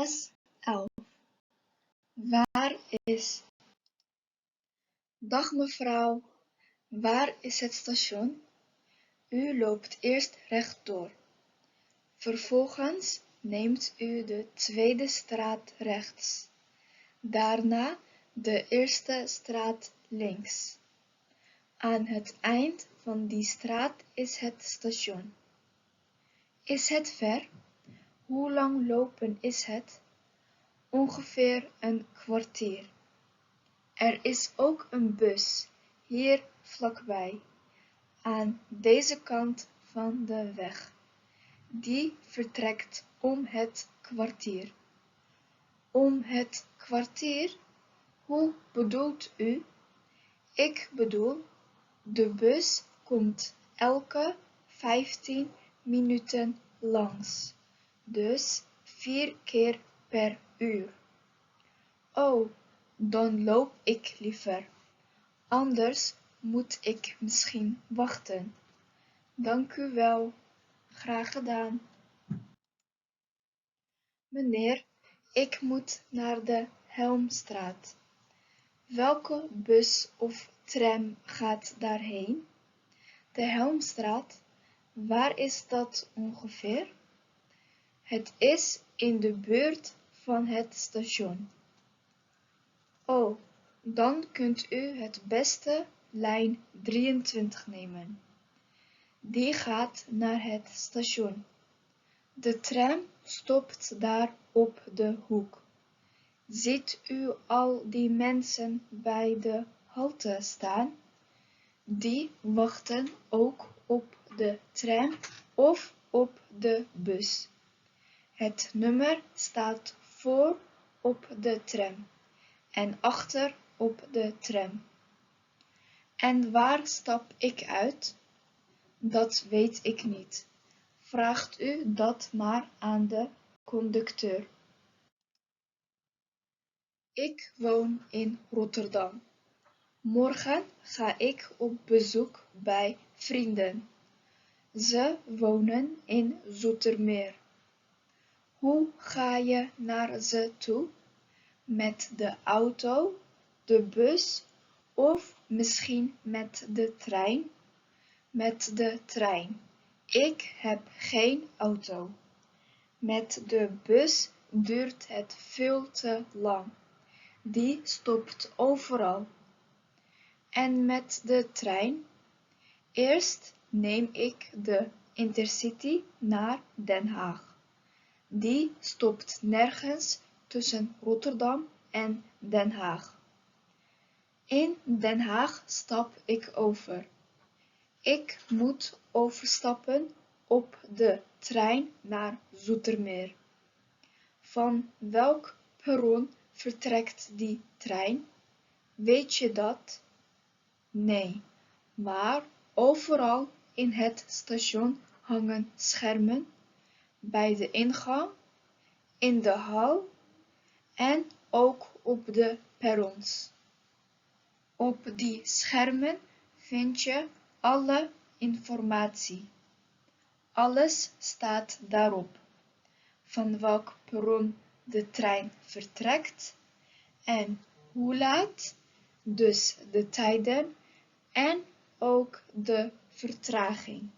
Les 11. Waar is? Dag mevrouw, waar is het station? U loopt eerst rechtdoor. Vervolgens neemt u de tweede straat rechts. Daarna de eerste straat links. Aan het eind van die straat is het station. Is het ver? Hoe lang lopen is het? Ongeveer een kwartier. Er is ook een bus hier vlakbij, aan deze kant van de weg. Die vertrekt om het kwartier. Om het kwartier? Hoe bedoelt u? Ik bedoel, de bus komt elke 15 minuten langs, dus 4 keer per uur. Oh, dan loop ik liever, anders moet ik misschien wachten. Dank u wel, graag gedaan. Meneer, ik moet naar de Helmstraat. Welke bus of tram gaat daarheen? De Helmstraat, waar is dat ongeveer? Het is in de buurt van het station. Oh, dan kunt u het beste lijn 23 nemen. Die gaat naar het station. De tram stopt daar op de hoek. Ziet u al die mensen bij de halte staan? Die wachten ook op de tram of op de bus. Het nummer staat voor op de tram en achter op de tram. En waar stap ik uit? Dat weet ik niet. Vraagt u dat maar aan de conducteur. Ik woon in Rotterdam. Morgen ga ik op bezoek bij vrienden. Ze wonen in Zoetermeer. Hoe ga je naar ze toe? Met de auto, de bus of misschien met de trein? Met de trein. Ik heb geen auto. Met de bus duurt het veel te lang. Die stopt overal. En met de trein? Eerst neem ik de Intercity naar Den Haag. Die stopt nergens tussen Rotterdam en Den Haag. In Den Haag stap ik over. Ik moet overstappen op de trein naar Zoetermeer. Van welk perron vertrekt die trein? Weet je dat? Nee, maar overal in het station hangen schermen, bij de ingang, in de hal en ook op de perrons. Op die schermen vind je alle informatie. Alles staat daarop. Van welk perron de trein vertrekt en hoe laat, dus de tijden en ook de vertraging.